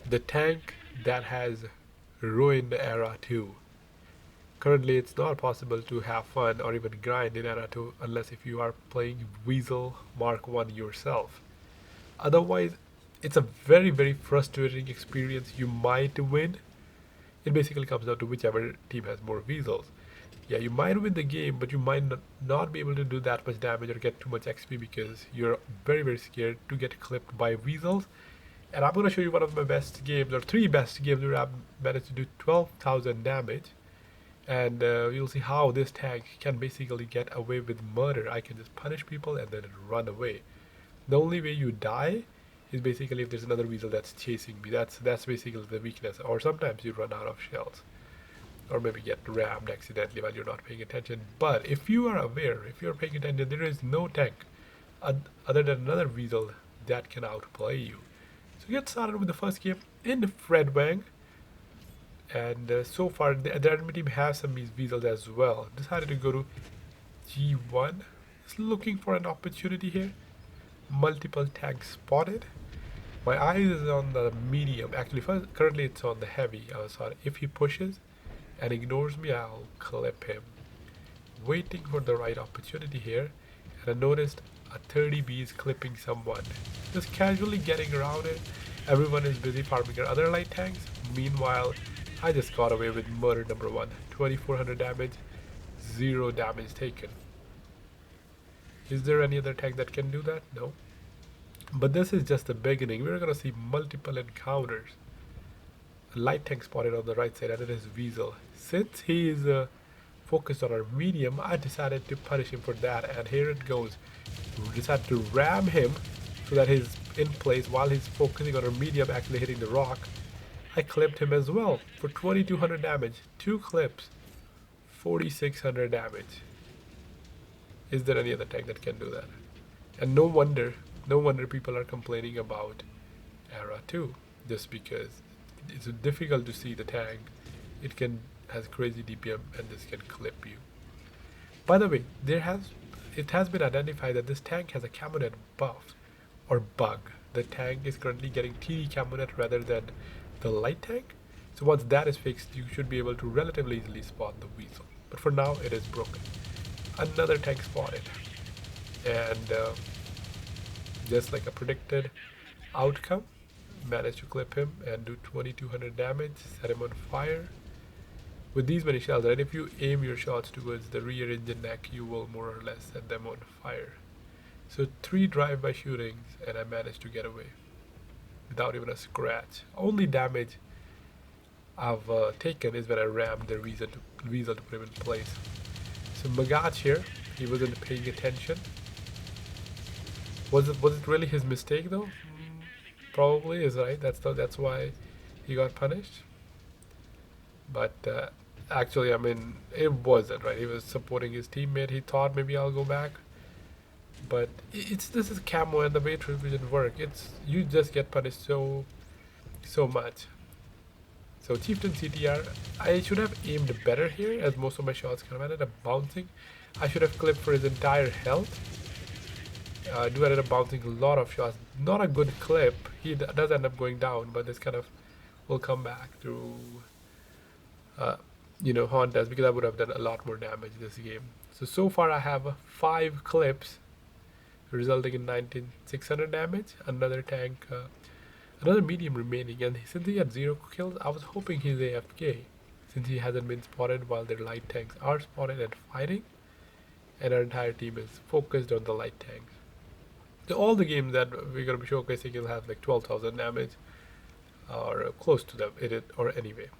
The tank that has ruined Era 2. Currently, it's not possible to have fun or even grind in Era 2 unless if you are playing Wiesel Mark 1 yourself. Otherwise, it's a very frustrating experience. You might win. It basically comes down to whichever team has more Wiesels. Yeah, you might win the game, but you might not be able to do that much damage or get too much XP because you're very scared to get clipped by Weasels. And I'm going to show you one of my best games, or three best games where I've managed to do 12,000 damage. And you'll see how this tank can basically get away with murder. I can just punish people and then run away. The only way you die is basically if there's another Weasel that's chasing me. That's basically the weakness. Or sometimes you run out of shells. Or maybe get rammed accidentally while you're not paying attention. But if you are aware, if you're paying attention, there is no tank other than another Weasel that can outplay you. So get started with the first game in Fred Wang. And so far, the enemy team has some Weasels as well. Decided to go to G1. Just looking for an opportunity here. Multiple tanks spotted. My eyes is on the medium. Actually, currently it's on the heavy. Sorry. If he pushes and ignores me, I'll clip him. Waiting for the right opportunity here, and I noticed a 30B is clipping someone. Just casually getting around it. Everyone is busy farming their other light tanks. Meanwhile, I just got away with murder number 1. 2400 damage, 0 damage taken. Is there any other tank that can do that? No. But this is just the beginning. We're gonna see multiple encounters. A light tank spotted on the right side, and it is Wiesel. Since he is focused on our medium, I decided to punish him for that, and here it goes. We decided to ram him so that he's in place while he's focusing on our medium, actually hitting the rock. I clipped him as well for 2200 damage. 2 clips, 4600 damage. Is there any other tank that can do that? And no wonder people are complaining about Era 2, just because it's difficult to see the tank. It has crazy DPM and this can clip you. By the way, it has been identified that this tank has a Camouflage buff or bug. The tank is currently getting TD Camouflage rather than the light tank. So once that is fixed, you should be able to relatively easily spot the Weasel. But for now, it is broken. Another tank spotted, and just like a predicted outcome, managed to clip him and do 2200 damage, set him on fire. With these many shells, and if you aim your shots towards the rear engine neck, you will more or less set them on fire. So 3 drive-by shootings, and I managed to get away without even a scratch. Only damage I've taken is when I rammed the Weasel to put him in place. So Magach here, he wasn't paying attention. Was it really his mistake though? Probably is, right. That's why he got punished. But actually, I mean, it wasn't, right. He was supporting his teammate. He thought maybe I'll go back. But this is camo, and the way true vision work. You just get punished so much. So Chieftain CTR, I should have aimed better here, as most of my shots kind of ended up bouncing. I should have clipped for his entire health. I do ended up bouncing a lot of shots. Not a good clip. He does end up going down, but this kind of will come back to haunt us, because I would have done a lot more damage this game. So far I have 5 clips, resulting in 19600 damage. Another tank. Another medium remaining, and since he had 0 kills, I was hoping he's AFK, since he hasn't been spotted while their light tanks are spotted and fighting, and our entire team is focused on the light tanks. So all the games that we're going to be showcasing will have like 12,000 damage, or close to them, or anyway.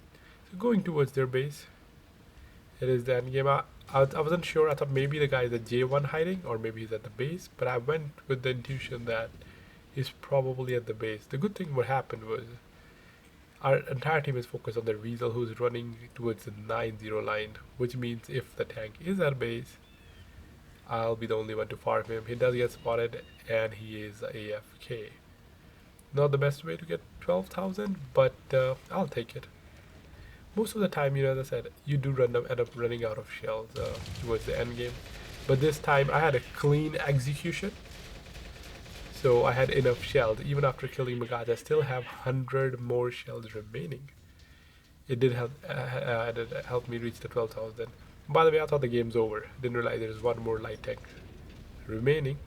So going towards their base, it is the end game. I wasn't sure. I thought maybe the guy is at J1 hiding, or maybe he's at the base, but I went with the intuition that is probably at the base. The good thing what happened was our entire team is focused on the Wiesel, who's running towards the 9-0 line, which means if the tank is at base, I'll be the only one to farm him. He does get spotted, and he is AFK. Not the best way to get 12,000, but I'll take it. Most of the time, as I said, you do end up running out of shells towards the end game. But this time, I had a clean execution. So I had enough shells. Even after killing Magaz, I still have 100 more shells remaining. It did help me reach the 12,000. By the way, I thought the game's over. Didn't realize there's one more light tank remaining.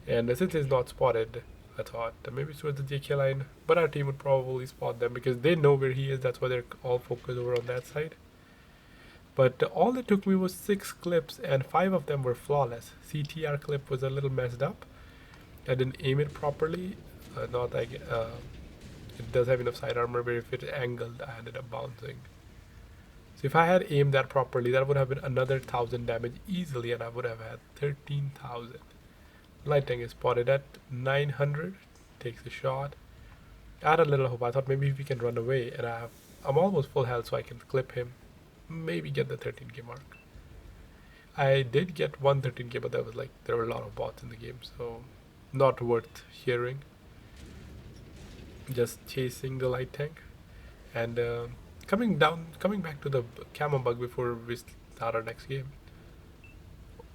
And since it's not spotted, I thought maybe it's towards the JK line. But our team would probably spot them because they know where he is. That's why they're all focused over on that side. But all it took me was 6 clips and 5 of them were flawless. CTR clip was a little messed up. I didn't aim it properly. Not like it does have enough side armor, but if it's angled, I ended up bouncing. So if I had aimed that properly, that would have been another 1,000 damage easily, and I would have had 13,000. Light tank is spotted at 900. Takes a shot. I had a little hope. I thought maybe if we can run away, and I'm almost full health, so I can clip him. Maybe get the 13k mark. I did get one 13k, but that was like there were a lot of bots in the game, so not worth hearing. Just chasing the light tank, and coming back to the camo bug before we start our next game.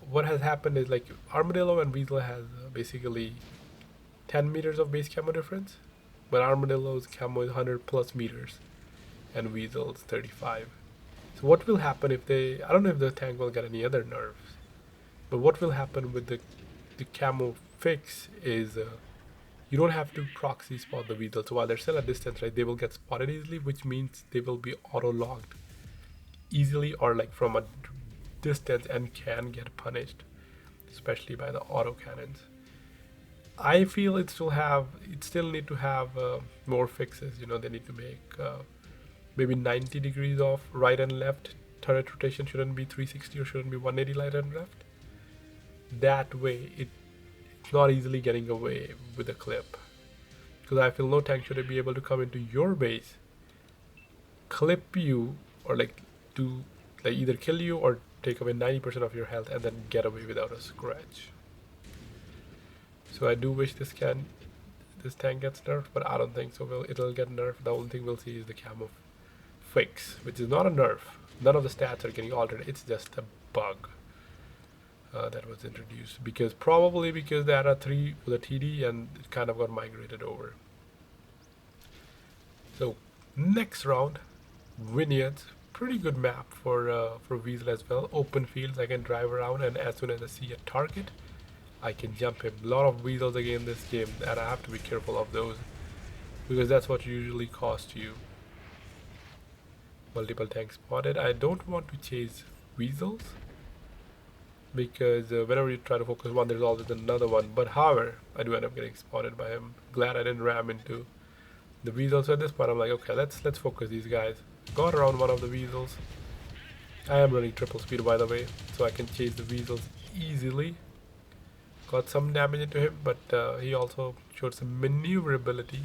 What has happened is like Armadillo and Wiesel has basically 10 meters of base camo difference, but Armadillo's camo is 100 plus meters, and Wiesel's 35. So what will happen if they? I don't know if the tank will get any other nerfs, but what will happen with the camo fix is you don't have to proxy spot the Wiesel. So while they're still at distance, right, they will get spotted easily, which means they will be auto logged easily or like from a distance and can get punished, especially by the auto cannons. I feel it still need to have more fixes. You know, they need to make maybe 90 degrees off right and left. Turret rotation shouldn't be 360 or shouldn't be 180 right and left. That way it's not easily getting away with a clip. Because I feel no tank should be able to come into your base, clip you, or like do like either kill you or take away 90% of your health and then get away without a scratch. So I do wish this tank gets nerfed, but I don't think so. It'll get nerfed. The only thing we'll see is the camo fix, which is not a nerf. None of the stats are getting altered. It's just a bug that was introduced probably because the era 3 was a TD and it kind of got migrated over. So next round, Vineyards, pretty good map for Wiesel as well. Open fields, I can drive around, and as soon as I see a target, I can jump him. A lot of Wiesels again in this game, and I have to be careful of those because that's what usually costs you. Multiple tanks spotted. I don't want to chase Wiesels because whenever you try to focus one, there's always another one. But however, I do end up getting spotted by him. Glad I didn't ram into the Wiesel. So at this point, I'm like, okay, let's focus these guys. Got around one of the Wiesels. I am running triple speed, by the way, so I can chase the Wiesels easily. Got some damage into him, but he also showed some maneuverability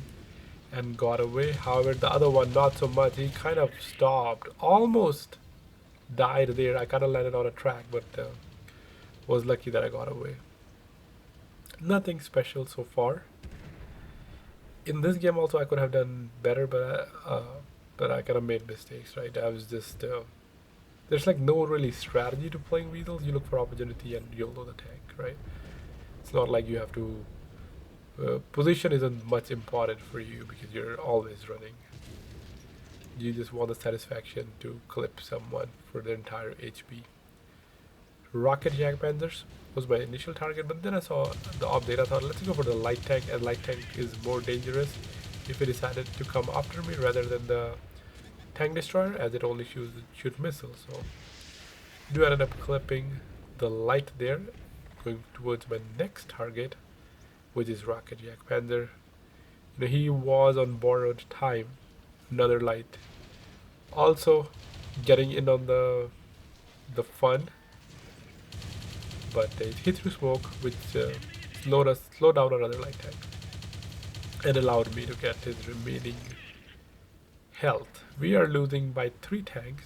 and got away. However, the other one, not so much. He kind of stopped, almost died there. I kind of landed on a track, but was lucky that I got away. Nothing special so far. In this game also I could have done better, but I kind of made mistakes, right? I was just there's like no really strategy to playing Wiesels. You look for opportunity and you'll know the tank, right? It's not like you have to position isn't much important for you because you're always running. You just want the satisfaction to clip someone for their entire HP. Rocket Jack Panzers was my initial target, but then I saw the update. I thought, let's go for the light tank, and light tank is more dangerous if it decided to come after me rather than the tank destroyer, as it only shoot missiles. So I do end up clipping the light there, going towards my next target, which is Rocket Jack Panzer. You know, he was on borrowed time. Another light. Also getting in on the fun, but he threw smoke, which slowed down another light tank and allowed me to get his remaining health. We are losing by 3 tanks.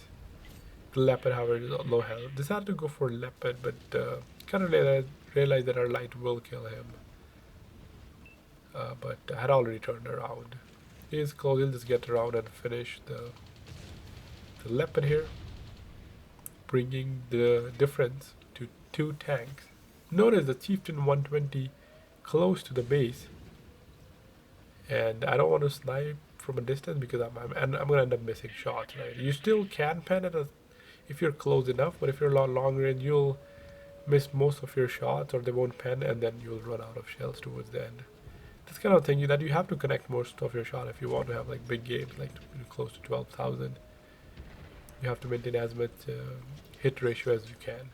The Leopard, however, is low health. Decided to go for Leopard, but kind of realized that our light will kill him. But I had already turned around. He is close. He'll just get around and finish the Leopard here, bringing the difference to 2 tanks. Notice the Chieftain 120 close to the base, and I don't want to snipe from a distance because I'm gonna end up missing shots, right? You still can pen it if you're close enough, but if you're long range, you'll miss most of your shots, or they won't pen, and then you'll run out of shells towards the end. This kind of thing that you have to connect most of your shot if you want to have like big games, like close to 12,000. You have to maintain as much hit ratio as you can.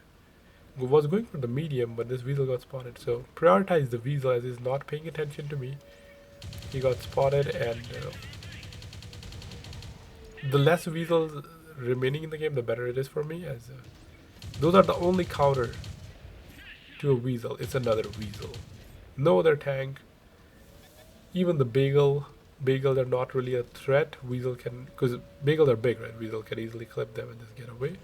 I was going for the medium, but this Wiesel got spotted, so prioritize the Wiesel as he's not paying attention to me. He got spotted, and the less Wiesels remaining in the game, the better it is for me, as those are the only counter to a Wiesel. It's another Wiesel. No other tank. Even the Bagels are not really a threat. Wiesel can, because Bagels are big, right? Wiesel can easily clip them and just get away.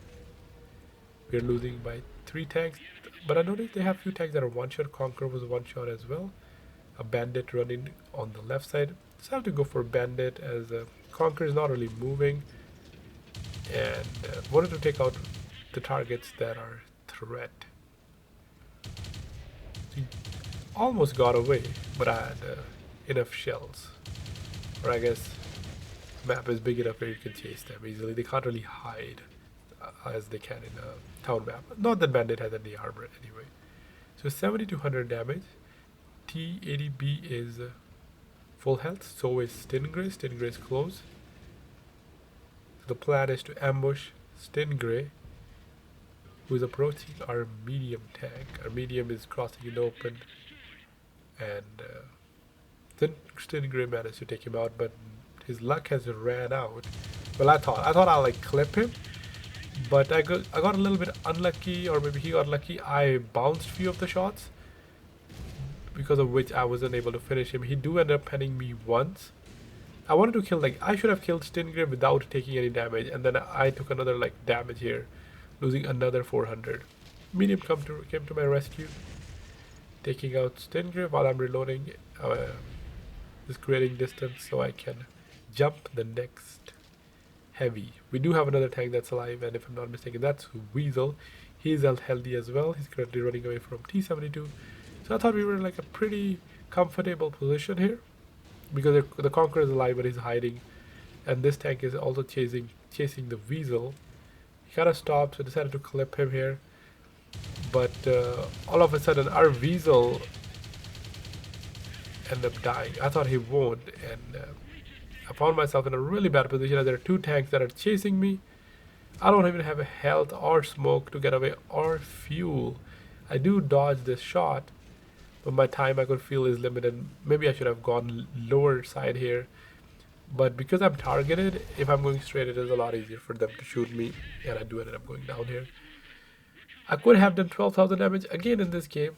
We're losing by 3 tanks, but I noticed they have few tanks that are one-shot. Conqueror was one-shot as well. A bandit running on the left side. Just have to go for bandit, as Conqueror is not really moving, and wanted to take out the targets that are threat. He almost got away, but I had enough shells, or I guess map is big enough where you can chase them easily. They can't really hide as they can in a town map. Not that bandit has any armor anyway. So 7200 damage. T80B is full health, so is Stingray. Stingray is close. So the plan is to ambush Stingray, who is approaching our medium tank. Our medium is crossing it open, and then Stingray managed to take him out, but his luck has ran out. Well, I thought I'll like clip him, but I got a little bit unlucky, or maybe he got lucky. I bounced few of the shots, because of which I wasn't able to finish him. He do end up penning me once. I wanted to kill, like, I should have killed Stingray without taking any damage, and then I took another like damage here, losing another 400. Medium came to my rescue, taking out Stingray while I'm reloading, just creating distance so I can jump the next heavy. We do have another tank that's alive, and if I'm not mistaken, that's Wiesel. He's healthy as well. He's currently running away from T72. So I thought we were in like a pretty comfortable position here, because the Conqueror is alive but he's hiding, and this tank is also chasing the Wiesel. He kind of stopped, so I decided to clip him here, but all of a sudden our Wiesel ended up dying. I thought he won't, and I found myself in a really bad position, as there are 2 tanks that are chasing me. I don't even have a health or smoke to get away, or fuel. I do dodge this shot, but my time I could feel is limited. Maybe I should have gone lower side here, but because I'm targeted, if I'm going straight, it is a lot easier for them to shoot me, and I do ended up going down here. I could have done 12,000 damage again in this game,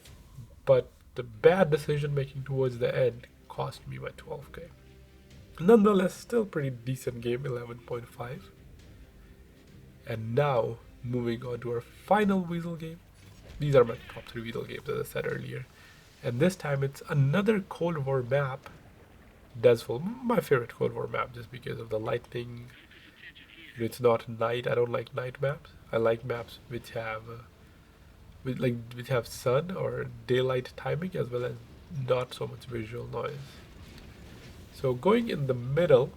but the bad decision making towards the end cost me my 12k. Nonetheless, still pretty decent game, 11.5. And now, moving on to our final Wiesel game. These are my top 3 Wiesel games, as I said earlier. And this time it's another Cold War map, Dezful, my favorite Cold War map, just because of the lighting. It's not night. I don't like night maps. I like maps which have which have sun or daylight timing, as well as not so much visual noise. So going in the middle,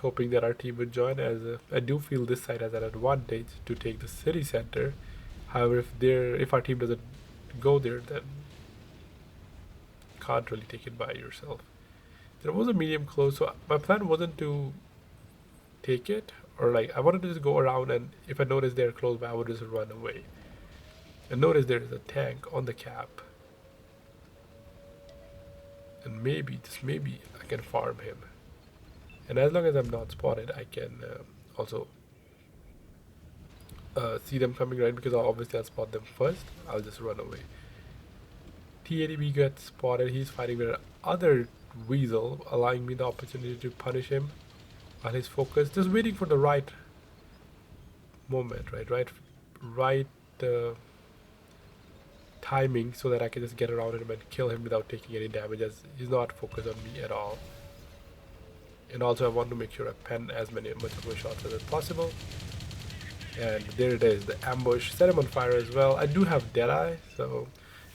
hoping that our team would join, as I do feel this side has an advantage to take the city center. However, if our team doesn't go there, then can't really take it by yourself. There was a medium close, so my plan wasn't to take it, or like I wanted to just go around, and if I noticed they're close by, I would just run away. And notice there is a tank on the cap, and maybe, just maybe, I can farm him. And as long as I'm not spotted, I can also see them coming, right? Because obviously I'll spot them first. I'll just run away. T80B gets spotted. He's fighting with another Wiesel, allowing me the opportunity to punish him while he's focused. Just waiting for the right moment, right timing, so that I can just get around him and kill him without taking any damage, as he's not focused on me at all. And also I want to make sure I pen as much of my shots as possible. And there it is, the ambush. Set him on fire as well. I do have Deadeye, so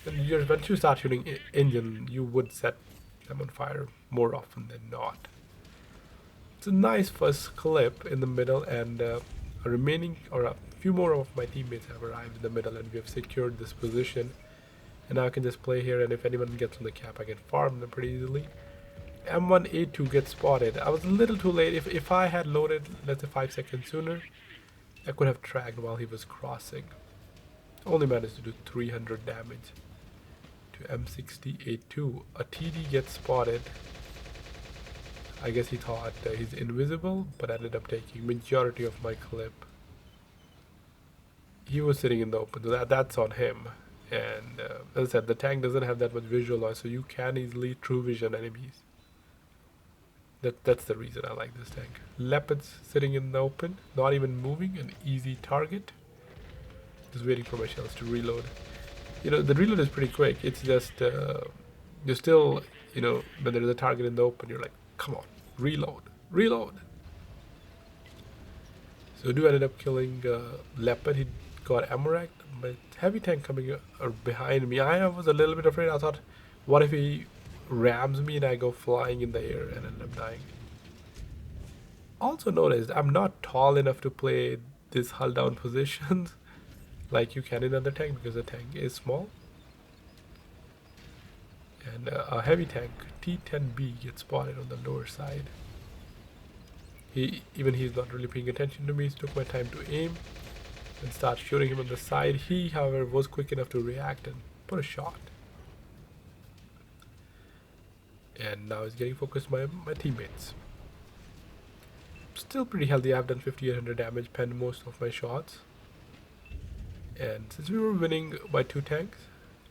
Once you start shooting engine, you would set them on fire more often than not. It's a nice first clip in the middle, and a remaining or a few more of my teammates have arrived in the middle, and we have secured this position. And now I can just play here, and if anyone gets on the cap, I can farm them pretty easily. M1A2 gets spotted. I was a little too late. If I had loaded, let's say 5 seconds sooner, I could have tracked while he was crossing. Only managed to do 300 damage to M60A2. A TD gets spotted. I guess he thought he's invisible, but ended up taking majority of my clip. He was sitting in the open, so that's on him. And as I said, the tank doesn't have that much visual noise, so you can easily true vision enemies. That's the reason I like this tank. Leopard's sitting in the open, not even moving, an easy target. Just waiting for my shells to reload. The reload is pretty quick. It's just you're still, when there's a target in the open, you're like, come on, reload, reload. So Dude ended up killing Leopard. He got Amorak. My heavy tank coming behind me. I was a little bit afraid. I thought, what if he rams me and I go flying in the air and end up dying? Also noticed I'm not tall enough to play this hull down positions like you can in other tank, because the tank is small. And a heavy tank, T10B, gets spotted on the lower side. He's not really paying attention to me, so took my time to aim and start shooting him on the side. He, however, was quick enough to react and put a shot. And now he's getting focused by my teammates. Still pretty healthy. I've done 5800 damage, penned most of my shots. And since we were winning by 2 tanks,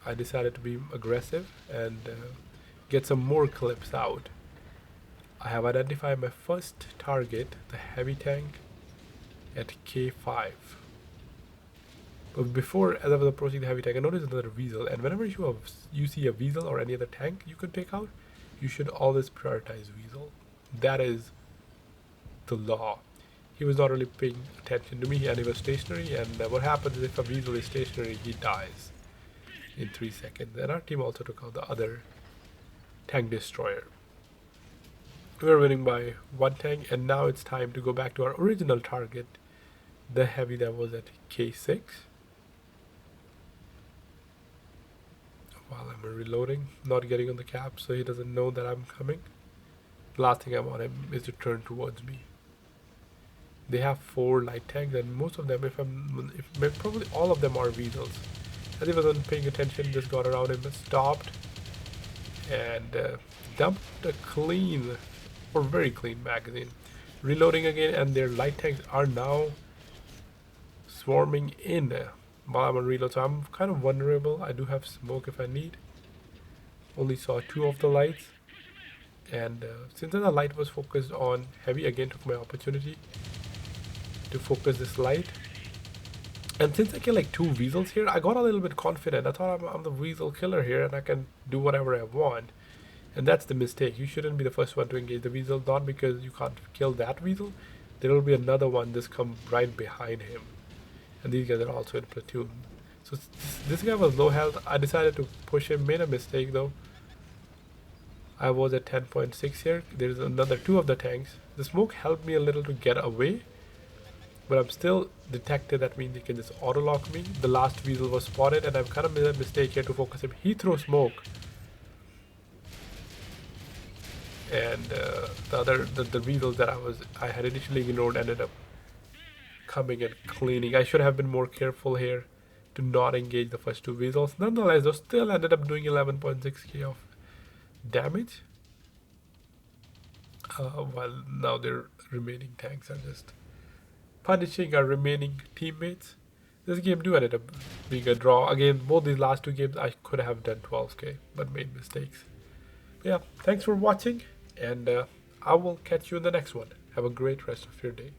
I decided to be aggressive and get some more clips out. I have identified my first target, the heavy tank, at K5. But before, as I was approaching the heavy tank, I noticed another Wiesel. And whenever you see a Wiesel or any other tank you can take out, you should always prioritize Wiesel. That is the law. He was not really paying attention to me, and he was stationary. And what happens is if a Wiesel is stationary, he dies in 3 seconds. And our team also took out the other tank destroyer. We were winning by 1 tank, and now it's time to go back to our original target, the heavy that was at K6. While I'm reloading, not getting on the cap, so he doesn't know that I'm coming. The last thing I want him is to turn towards me. They have 4 light tanks, and most of them, probably all of them are Wiesels. As he wasn't paying attention, just got around him, stopped, and dumped a clean, or very clean magazine. Reloading again, and their light tanks are now swarming in while I'm on reload, so I'm kind of vulnerable. I do have smoke if I need. Only saw 2 of the lights, and since the light was focused on heavy, again took my opportunity to focus this light. And since I killed like 2 Wiesels here, I got a little bit confident. I thought I'm the Wiesel killer here and I can do whatever I want. And that's the mistake. You shouldn't be the first one to engage the Wiesel, not because you can't kill that Wiesel. There will be another one just come right behind him. And these guys are also in platoon. So this guy was low health. I decided to push him, made a mistake though. I was at 10.6 here. There's another 2 of the tanks. The smoke helped me a little to get away, but I'm still detected. That means he can just auto lock me. The last Wiesel was spotted, and I've kind of made a mistake here to focus him. He threw smoke, and the Wiesels that I had initially ignored ended up coming and cleaning. I should have been more careful here to not engage the first 2 Wiesels. Nonetheless, those still ended up doing 11.6k of damage. While now their remaining tanks are just punishing our remaining teammates. This game do ended up being a draw. Again, both these last 2 games I could have done 12k, but made mistakes. But yeah, thanks for watching, and I will catch you in the next one. Have a great rest of your day.